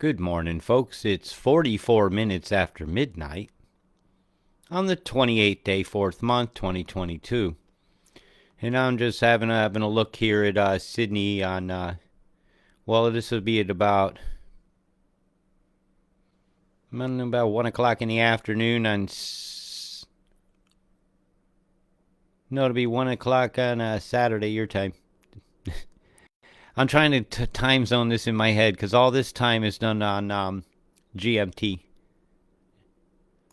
Good morning, folks. It's 44 minutes after midnight on the 28th day, 4th month, 2022. And I'm just having a look here at Sydney on, this will be at about 1 o'clock in the afternoon on, no, it'll be 1 o'clock on Saturday, your time. I'm trying to time zone this in my head because all this time is done on GMT.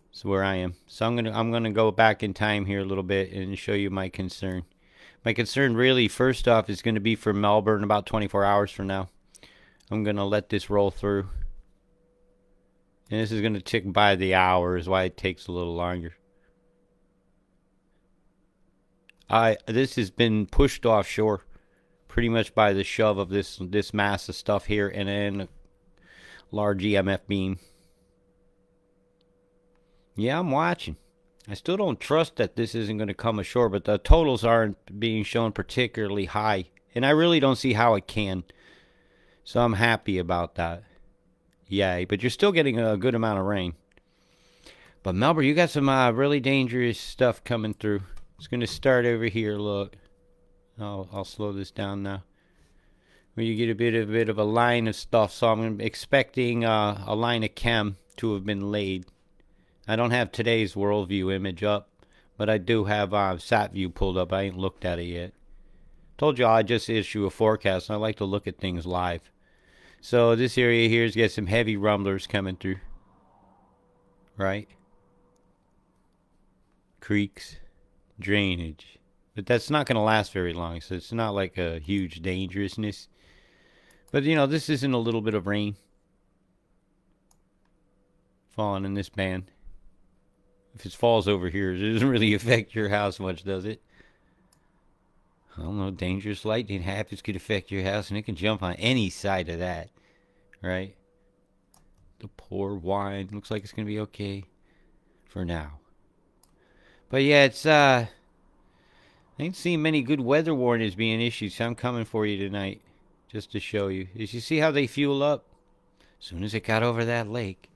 That's where I am. So I'm gonna go back in time here a little bit and show you my concern. My concern really, first off, is going to be for Melbourne about 24 hours from now. I'm going to let this roll through. And this is going to tick by the hour, is why it takes a little longer. This has been pushed offshore pretty much by the shove of this mass of stuff here and then a large EMF beam. Yeah, I'm watching. I still don't trust that this isn't going to come ashore, but the totals aren't being shown particularly high. And I really don't see how it can. So I'm happy about that. Yay, but you're still getting a good amount of rain. But Melbourne, you got some really dangerous stuff coming through. It's going to start over here, look. I'll slow this down now. Where you get a bit of a line of stuff. So I'm expecting a line of chem to have been laid. I don't have today's worldview image up, but I do have SatView pulled up. I ain't looked at it yet. Told y'all I just issue a forecast, and I like to look at things live. So this area here has got some heavy rumblers coming through. Right? Creeks, drainage. But that's not going to last very long, so it's not like a huge dangerousness. But, this isn't a little bit of rain falling in this band. If it falls over here, it doesn't really affect your house much, does it? I don't know. Dangerous lightning happens could affect your house, and it can jump on any side of that, right? The poor wine looks like it's gonna be okay for now. But yeah, I ain't seen many good weather warnings being issued, so I'm coming for you tonight, just to show you. Did you see how they fuel up? As soon as it got over that lake.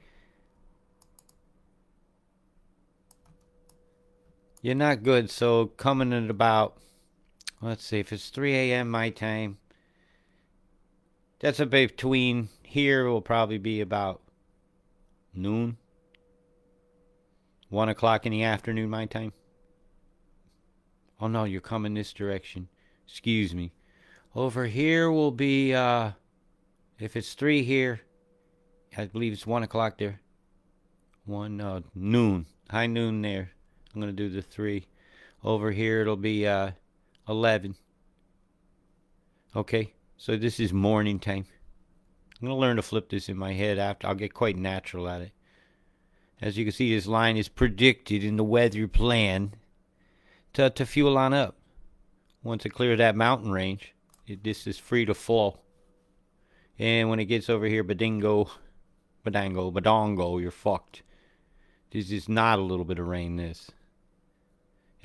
You're not good, so coming at about, let's see, if it's 3 a.m. my time, that's a between here will probably be about noon, 1 o'clock in the afternoon my time. Oh no, you're coming this direction. Excuse me. Over here will be, if it's 3 here, I believe it's 1 o'clock there. Noon, high noon there. I'm going to do the 3. Over here, it'll be 11. Okay, so this is morning time. I'm going to learn to flip this in my head after. I'll get quite natural at it. As you can see, this line is predicted in the weather plan to fuel on up. Once it clears that mountain range, this is free to fall. And when it gets over here, badongo, you're fucked. This is not a little bit of rain, this.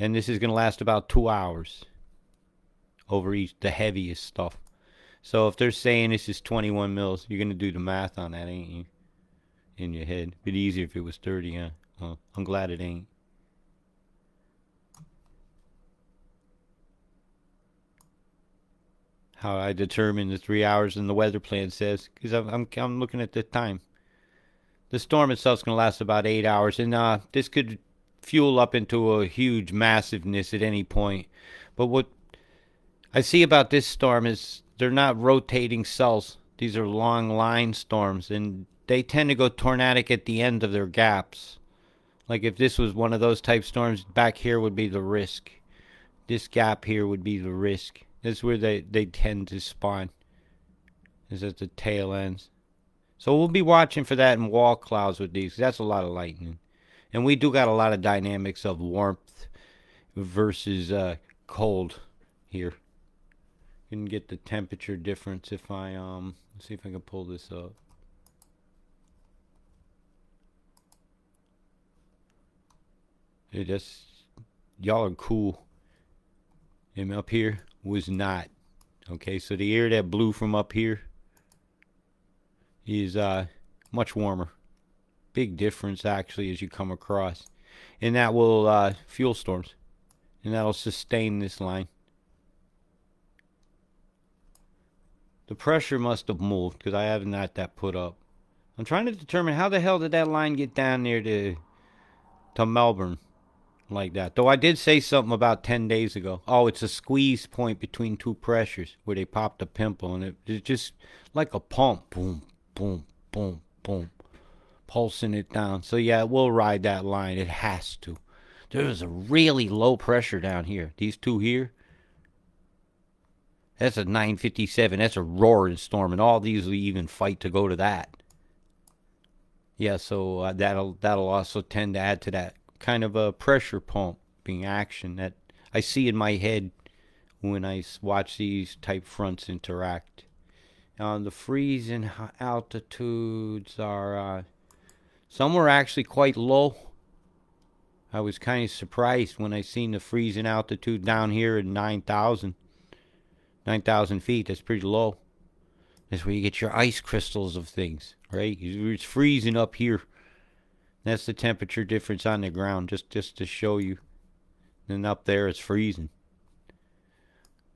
And this is going to last about 2 hours over the heaviest stuff. So if they're saying this is 21 mils, you're going to do the math on that, ain't you? In your head. It'd be easier if it was 30, huh? Well, I'm glad it ain't. How I determine the 3 hours in the weather plan says, because I'm looking at the time. The storm itself is going to last about 8 hours, and this could fuel up into a huge massiveness at any point. But what I see about this storm is they're not rotating cells. These are long line storms, and they tend to go tornadic at the end of their gaps. Like if this was one of those type storms, back here would be the risk. This gap here would be the risk. That's where they tend to spawn, is at the tail ends. So we'll be watching for that in wall clouds with these. That's a lot of lightning. And we do got a lot of dynamics of warmth versus cold here. You can get the temperature difference if I let's see if I can pull this up. Y'all are cool. And up here was not. Okay, so the air that blew from up here is much warmer. Big difference actually as you come across. And that will fuel storms. And that'll sustain this line. The pressure must have moved because I haven't had that put up. I'm trying to determine how the hell did that line get down there to Melbourne like that. Though I did say something about 10 days ago. Oh, it's a squeeze point between two pressures where they popped a pimple. And it's just like a pump. Boom, boom, boom, boom. Pulsing it down. So yeah, it will ride that line. It has to. There's a really low pressure down here. These two here. That's a 957. That's a roaring storm. And all these will even fight to go to that. Yeah, so that'll also tend to add to that kind of a pressure pumping action that I see in my head when I watch these type fronts interact. The freezing altitudes are some were actually quite low. I was kind of surprised when I seen the freezing altitude down here at 9,000 feet. That's pretty low. That's where you get your ice crystals of things, right? It's freezing up here. That's the temperature difference on the ground, just to show you. And up there it's freezing.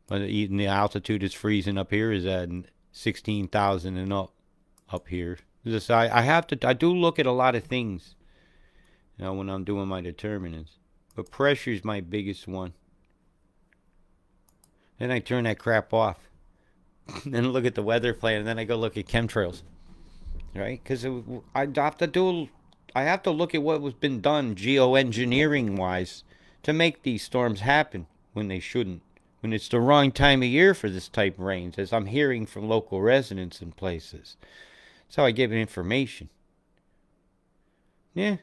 But even the altitude is freezing up here is at 16,000 and up here. I do look at a lot of things, when I'm doing my determinants. But pressure is my biggest one. Then I turn that crap off. Then look at the weather plan, and then I go look at chemtrails, right? Because I have to look at what was been done geoengineering wise to make these storms happen when they shouldn't. When it's the wrong time of year for this type of rains, as I'm hearing from local residents in places. That's how I get information. Yeah.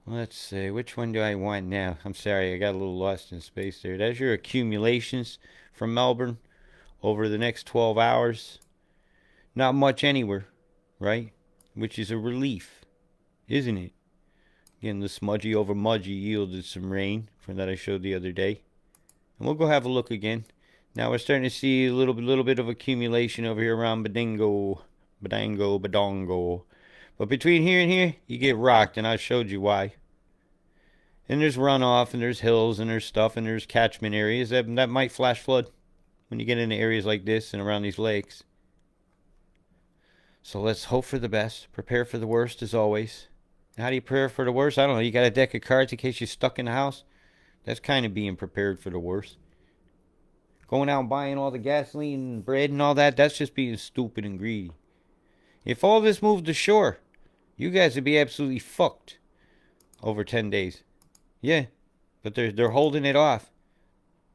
Let's see, which one do I want now? I'm sorry, I got a little lost in space there. That's your accumulations from Melbourne over the next 12 hours. Not much anywhere, right? Which is a relief, isn't it? Again, the smudgy over mudgy yielded some rain from that I showed the other day. And we'll go have a look again. Now we're starting to see a little bit of accumulation over here around Badongo. But between here and here, you get rocked, and I showed you why. And there's runoff, and there's hills, and there's stuff, and there's catchment areas that might flash flood when you get into areas like this and around these lakes. So let's hope for the best, prepare for the worst as always. How do you prepare for the worst? I don't know. You got a deck of cards in case you're stuck in the house? That's kind of being prepared for the worst. Going out and buying all the gasoline and bread and all that, that's just being stupid and greedy. If all this moved to shore, you guys would be absolutely fucked over 10 days. Yeah, but they're holding it off.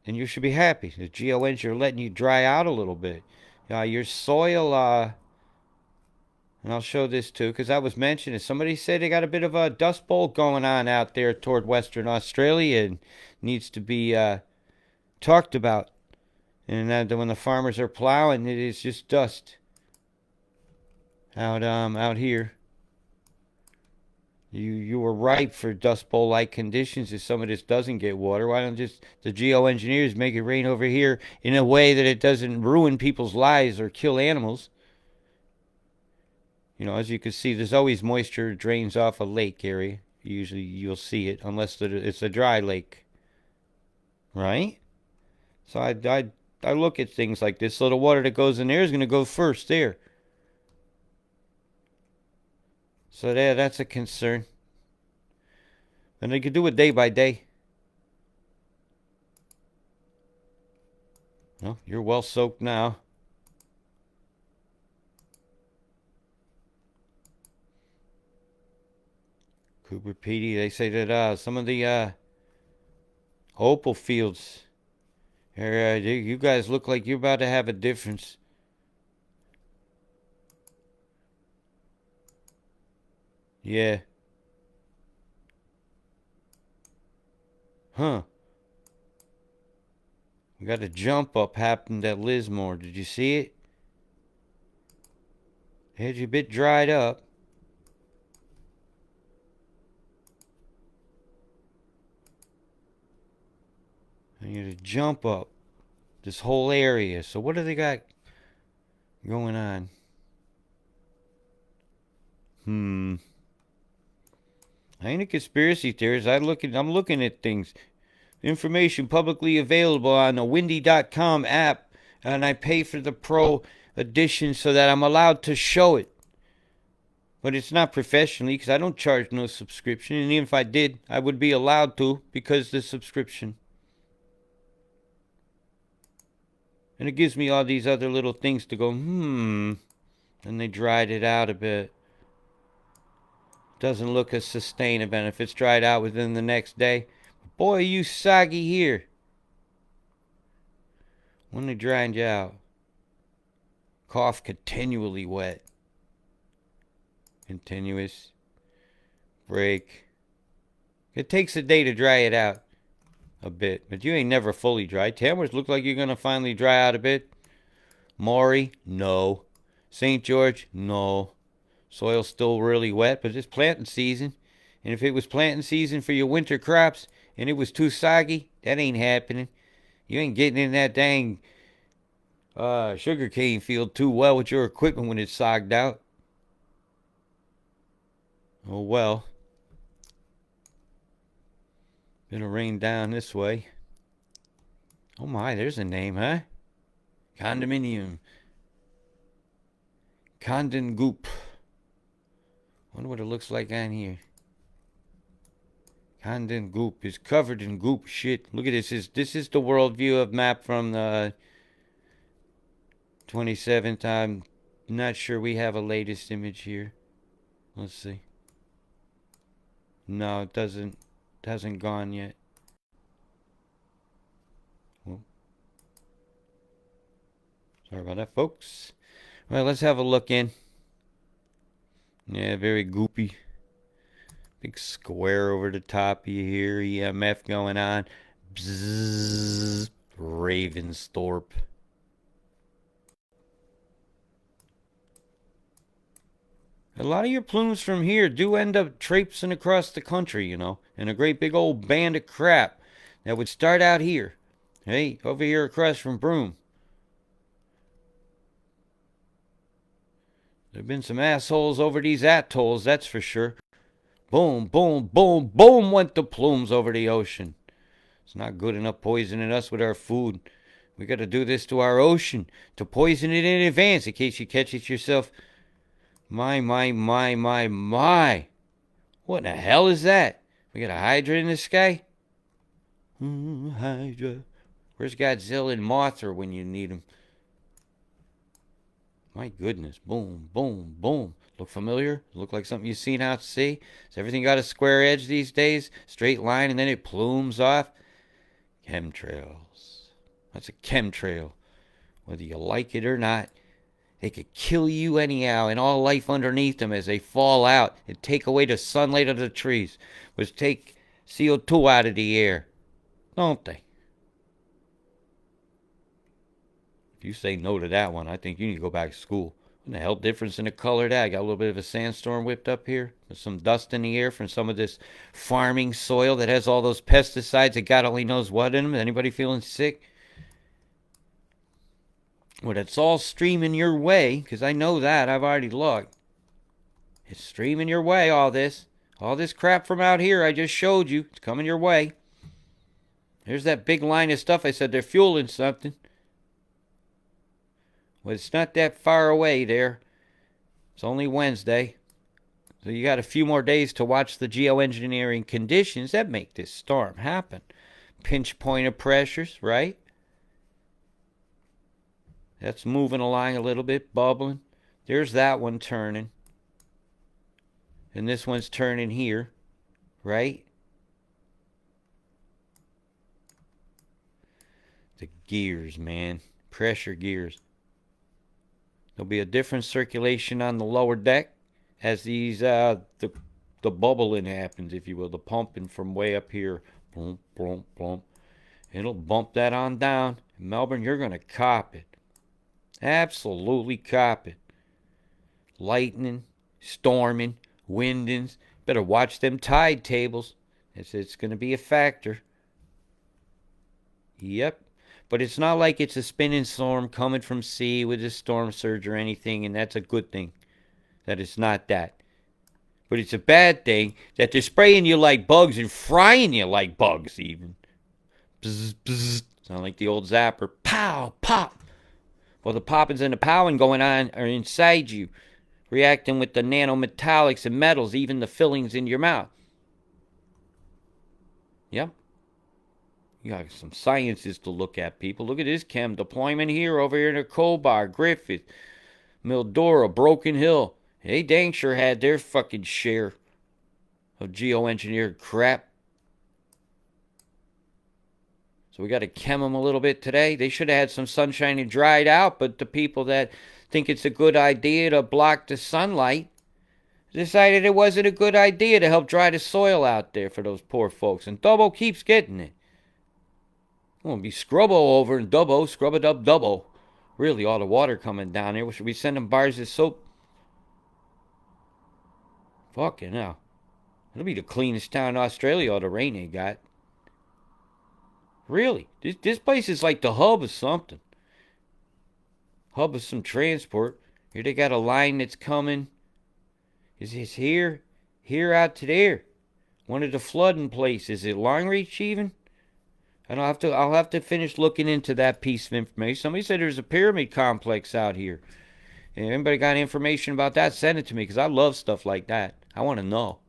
And you should be happy. The GONs are letting you dry out a little bit. Your soil, and I'll show this too, because I was mentioning, somebody said they got a bit of a dust bowl going on out there toward Western Australia and needs to be talked about. And when the farmers are plowing, it is just dust out here. You were ripe for dust bowl like conditions if some of this doesn't get water. Why don't just the geoengineers make it rain over here in a way that it doesn't ruin people's lives or kill animals? As you can see, there's always moisture drains off a lake area. Usually you'll see it unless it's a dry lake, right? So I look at things like this. So the water that goes in there is going to go first there. So that's a concern. And they could do it day by day. Well, you're well soaked now. Cooper Pedy, they say that some of the opal fields, you guys look like you're about to have a difference. Yeah. Huh. We got a jump up happened at Lismore. Did you see it? Had you a bit dried up. And you got a jump up this whole area. So what do they got? going on? I ain't a conspiracy theorist. I'm looking at things. Information publicly available on the windy.com app, and I pay for the pro edition so that I'm allowed to show it. But it's not professionally because I don't charge no subscription, and even if I did, I would be allowed to because the subscription. And it gives me all these other little things to go, and they dried it out a bit. Doesn't look as sustainable, and if it's dried out within the next day, boy, you soggy here. When they dried you out. Cough continually wet. Continuous. Break. It takes a day to dry it out a bit, but you ain't never fully dry. Tamworth look like you're going to finally dry out a bit. Maury, no. St. George, no. Soil's still really wet, but it's planting season. And if it was planting season for your winter crops and it was too soggy, that ain't happening. You ain't getting in that dang sugarcane field too well with your equipment when it's sogged out. Oh well. Gonna rain down this way. Oh my, there's a name, huh? Condominium. Condon Goop. Wonder what it looks like on here. Condon Goop is covered in goop shit. Look at this. This is the world view of map from the 27th. I'm not sure we have a latest image here. Let's see. No, it doesn't. It hasn't gone yet. Well, sorry about that, folks. Well, let's have a look in. Yeah, very goopy. Big square over the top of you here. EMF going on. Bzzz. Ravensthorpe. A lot of your plumes from here do end up traipsing across the country, you know, in a great big old band of crap that would start out here. Hey, over here across from Broome. There have been some assholes over these atolls, that's for sure. Boom, boom, boom, boom went the plumes over the ocean. It's not good enough poisoning us with our food. We got to do this to our ocean to poison it in advance in case you catch it yourself. My. What in the hell is that? We got a Hydra in the sky? Hydra. Where's Godzilla and Mothra when you need them? My goodness. Boom, boom, boom. Look familiar? Look like something you've seen out to sea? Has everything got a square edge these days? Straight line and then it plumes off? Chemtrails. That's a chemtrail. Whether you like it or not. They could kill you anyhow and all life underneath them as they fall out and take away the sunlight of the trees, which take CO2 out of the air. Don't they? If you say no to that one, I think you need to go back to school. What the hell difference in the color of that? I got a little bit of a sandstorm whipped up here. There's some dust in the air from some of this farming soil that has all those pesticides that God only knows what in them. Anybody feeling sick? Well, it's all streaming your way, because I know that. I've already looked. It's streaming your way, all this. All this crap from out here I just showed you. It's coming your way. There's that big line of stuff I said they're fueling something. Well, it's not that far away there. It's only Wednesday. So you got a few more days to watch the geoengineering conditions that make this storm happen. Pinch point of pressures, right? That's moving along a little bit, bubbling. There's that one turning. And this one's turning here, right? The gears, man. Pressure gears. There'll be a different circulation on the lower deck as these, the bubbling happens, if you will. The pumping from way up here. Boom, boom, boom. It'll bump that on down. In Melbourne, you're going to cop it. Absolutely cop it. Lightning, storming, windings. Better watch them tide tables. It's going to be a factor. Yep. But it's not like it's a spinning storm coming from sea with a storm surge or anything, and that's a good thing that it's not that. But it's a bad thing that they're spraying you like bugs and frying you like bugs, even. Bzz, bzz. Sound like the old zapper. Pow, pop. Well, the poppings and the powing going on are inside you, reacting with the nanometallics and metals, even the fillings in your mouth. Yep. You got some sciences to look at, people. Look at this chem deployment here, over here in the Cobar, Griffith, Mildura, Broken Hill. They dang sure had their fucking share of geoengineered crap. So we got to chem them a little bit today. They should have had some sunshine and dried out, but the people that think it's a good idea to block the sunlight decided it wasn't a good idea to help dry the soil out there for those poor folks. And Dubbo keeps getting it. Gonna be scrubbo over in Dubbo, scrub-a-dub-dubbo. Really, all the water coming down here. Should we send them bars of soap? Fucking hell. It'll be the cleanest town in Australia, all the rain they got. Really, this place is like the hub of something. Hub of some transport. Here they got a line that's coming. Is this here? Here out to there. One of the flooding places. Is it Longreach even? And I'll have to finish looking into that piece of information. Somebody said there's a pyramid complex out here. And anybody got information about that, send it to me, because I love stuff like that. I want to know.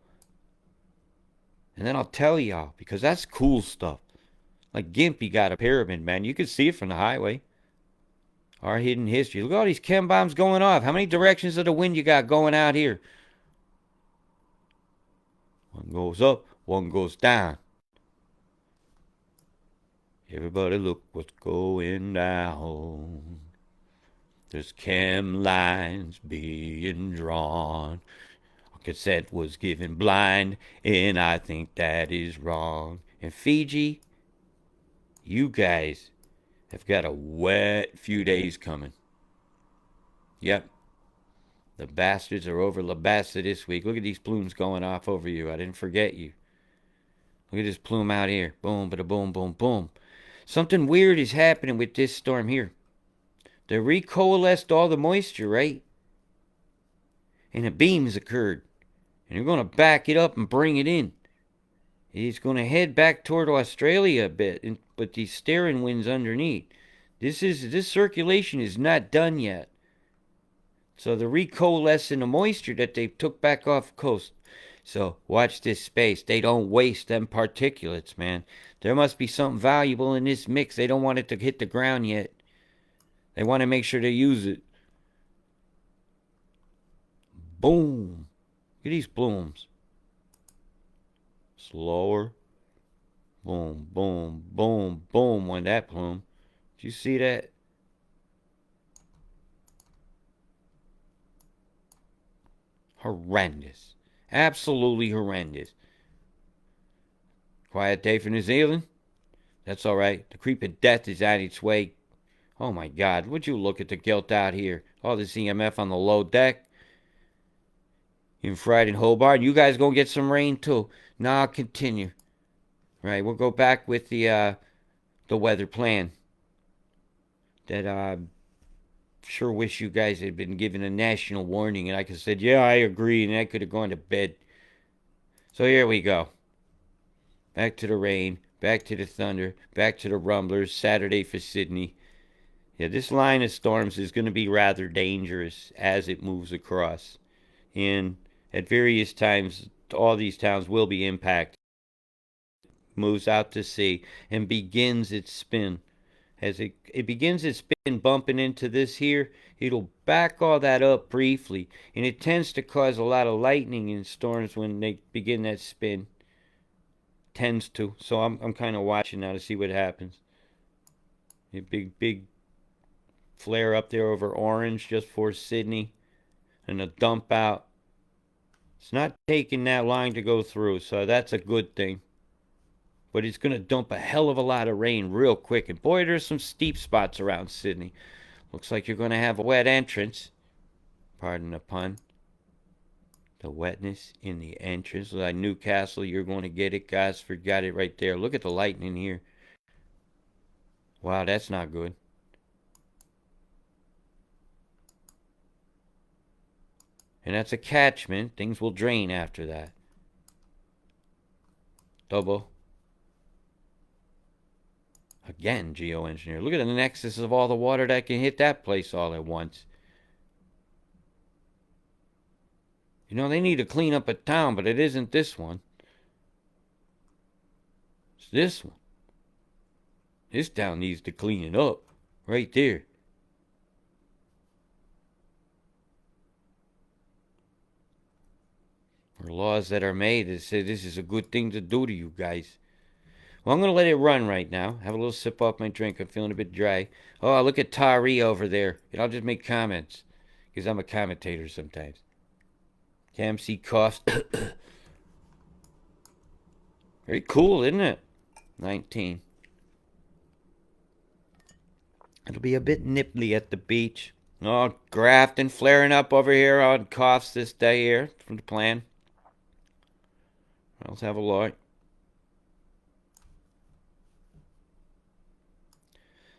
And then I'll tell y'all, because that's cool stuff. Like Gimpy got a pyramid, man. You could see it from the highway. Our hidden history. Look at all these chem bombs going off. How many directions of the wind you got going out here? One goes up, one goes down. Everybody look what's going down. There's chem lines being drawn. Consent was given blind, and I think that is wrong. And Fiji, you guys have got a wet few days coming. Yep. The bastards are over Labasta this week. Look at these plumes going off over you. I didn't forget you. Look at this plume out here. Boom, bada boom, boom, boom. Something weird is happening with this storm here. They recoalesced all the moisture, right? And a beam has occurred. And they're going to back it up and bring it in. It's going to head back toward Australia a bit, but these staring winds underneath. This circulation is not done yet. So they're recoalescing the moisture that they took back off the coast. So watch this space. They don't waste them particulates, man. There must be something valuable in this mix. They don't want it to hit the ground yet. They want to make sure they use it. Boom. Look at these blooms. Slower. Boom, boom, boom, boom. Went that plume. Did you see that? Horrendous. Absolutely horrendous. Quiet day for New Zealand? That's alright. The creep of death is on its way. Oh my God, would you look at the guilt out here? All this EMF on the low deck. In Friday in Hobart. You guys gonna get some rain too. Now I'll continue. Right, we'll go back with the weather plan. That sure wish you guys had been given a national warning and I could have said, yeah, I agree, and I could have gone to bed. So here we go. Back to the rain, back to the thunder, back to the rumblers, Saturday for Sydney. Yeah, this line of storms is going to be rather dangerous as it moves across. And at various times, all these towns will be impacted. Moves out to sea and begins its spin. As it begins its spin bumping into this here, it'll back all that up briefly. And it tends to cause a lot of lightning in storms when they begin that spin. Tends to. So I'm kind of watching now to see what happens. A big flare up there over Orange just for Sydney. And a dump out. It's not taking that long to go through, so that's a good thing. But it's going to dump a hell of a lot of rain real quick. And boy, there's some steep spots around Sydney. Looks like you're going to have a wet entrance. Pardon the pun. The wetness in the entrance. Like Newcastle, you're going to get it. Gosford got it right there. Look at the lightning here. Wow, that's not good. And that's a catchment. Things will drain after that. Double. Again, geoengineer. Look at the nexus of all the water that can hit that place all at once. You know, they need to clean up a town, but it isn't this one. It's this one. This town needs to clean it up. Right there. Or laws that are made that say this is a good thing to do to you guys. Well, I'm going to let it run right now. Have a little sip off my drink. I'm feeling a bit dry. Oh, look at Tari over there. And I'll just make comments. Because I'm a commentator sometimes. KMC coughs. Very cool, isn't it? 19. It'll be a bit nipply at the beach. Oh, Grafton flaring up over here on coughs this day here from the plan. Let's have a look.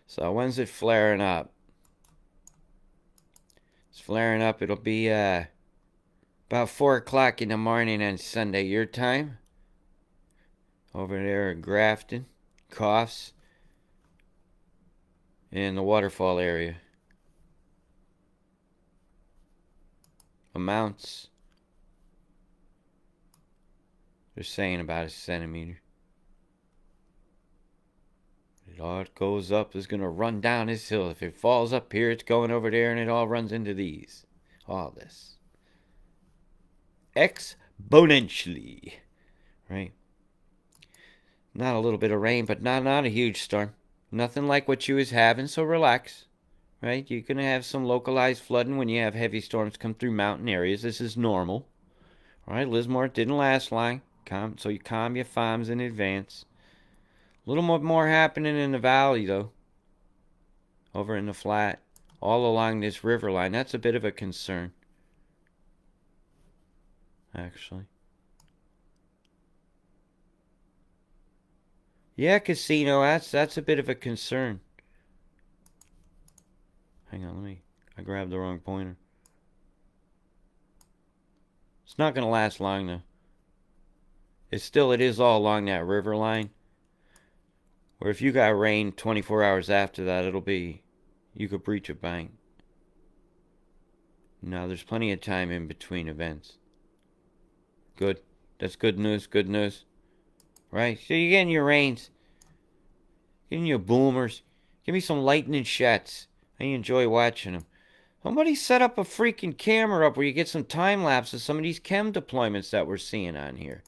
So when's it flaring up? It's flaring up. It'll be about 4 o'clock in the morning on Sunday, your time. Over there at Grafton. Coughs. In the waterfall area. Amounts. They're saying about a centimeter. It all goes up. It's going to run down this hill. If it falls up here, it's going over there, and it all runs into these. All this. Exponentially. Right? Not a little bit of rain, but not a huge storm. Nothing like what you was having, so relax. Right? You're going to have some localized flooding when you have heavy storms come through mountain areas. This is normal. All right, Lismore, it didn't last long. So you calm your farms in advance. A little more happening in the valley, though. Over in the flat. All along this river line. That's a bit of a concern. Actually. Yeah, casino, that's a bit of a concern. Hang on, I grabbed the wrong pointer. It's not going to last long, though. It is all along that river line. Or if you got rain 24 hours after that, you could breach a bank. No, there's plenty of time in between events. Good. That's good news, good news. Right? So you're getting your rains. Getting your boomers. Give me some lightning shots. I enjoy watching them. Somebody set up a freaking camera up where you get some time lapse of some of these chem deployments that we're seeing on here.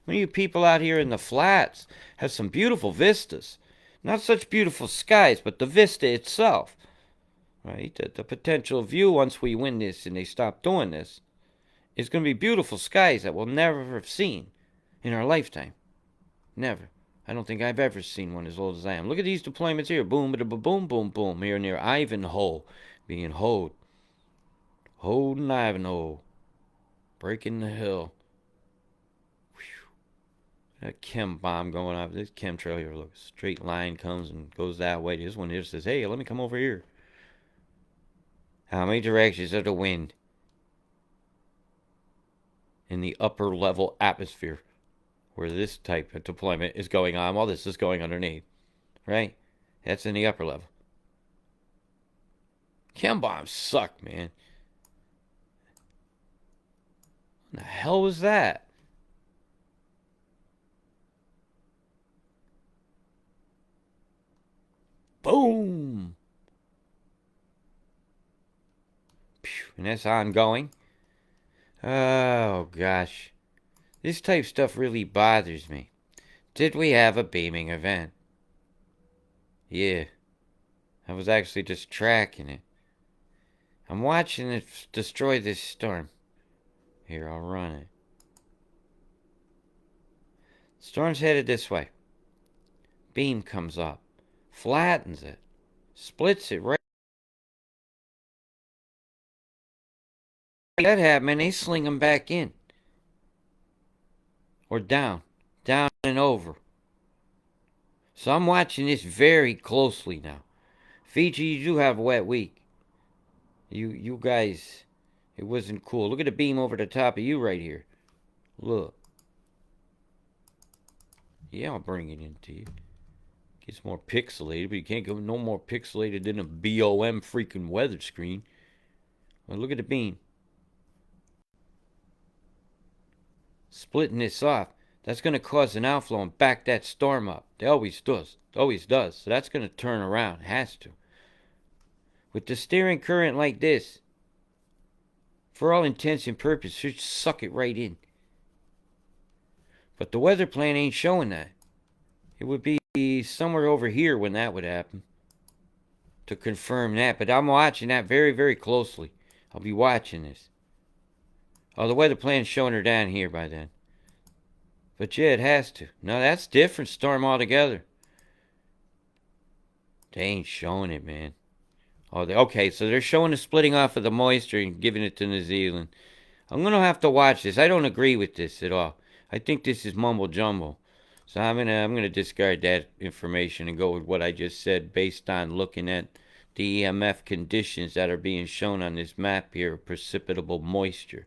Some of you people out here in the flats have some beautiful vistas. Not such beautiful skies, but the vista itself. Right? The potential view once we win this and they stop doing this is going to be beautiful skies that we'll never have seen in our lifetime. Never. I don't think I've ever seen one as old as I am. Look at these deployments here. Boom, boom, boom, boom, boom. Here near Ivanhoe. Being hoed. Holding Ivanhoe. Breaking the hill. Whew. That chem bomb going off. This chemtrail here, look. Straight line comes and goes that way. This one here says, hey, let me come over here. How many directions of the wind? In the upper level atmosphere. Where this type of deployment is going on while this is going underneath. Right? That's in the upper level. Chem bombs suck, man. What the hell was that? Boom! And that's ongoing. Oh, gosh. This type of stuff really bothers me. Did we have a beaming event? Yeah. I was actually just tracking it. I'm watching it destroy this storm. Here, I'll run it. Storm's headed this way. Beam comes up. Flattens it. Splits it right. That happened, they sling them back in. Or down. Down and over. So I'm watching this very closely now. Fiji, you do have a wet week. You guys, it wasn't cool. Look at the beam over the top of you right here. Look. Yeah, I'll bring it into you. Gets more pixelated, but you can't go no more pixelated than a BOM freaking weather screen. Well, look at the beam. Splitting this off. That's going to cause an outflow and back that storm up. It always does. It always does. So that's going to turn around. It has to. With the steering current like this, for all intents and purposes, should suck it right in. But the weather plan ain't showing that. It would be somewhere over here when that would happen to confirm that. But I'm watching that very, very closely. I'll be watching this. Oh, the weather plan's showing her down here by then. But yeah, it has to. No, that's different storm altogether. They ain't showing it, man. Oh, okay, so they're showing the splitting off of the moisture and giving it to New Zealand. I'm gonna have to watch this. I don't agree with this at all. I think this is mumble jumble. So I'm gonna discard that information and go with what I just said based on looking at the EMF conditions that are being shown on this map here of precipitable moisture.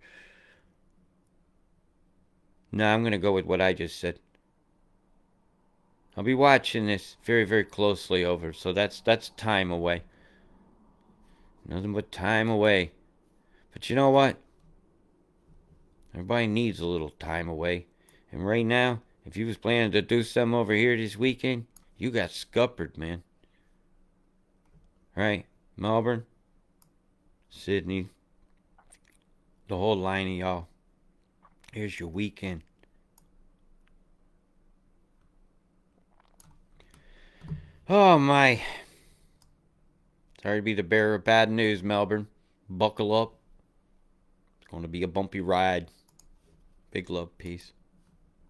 No, I'm gonna go with what I just said. I'll be watching this very, very closely over. So that's time away. Nothing but time away. But you know what? Everybody needs a little time away. And right now, if you was planning to do something over here this weekend, you got scuppered, man. Right? Melbourne, Sydney, the whole line of y'all. Here's your weekend. Oh my. Sorry to be the bearer of bad news, Melbourne. Buckle up. It's going to be a bumpy ride. Big love, peace.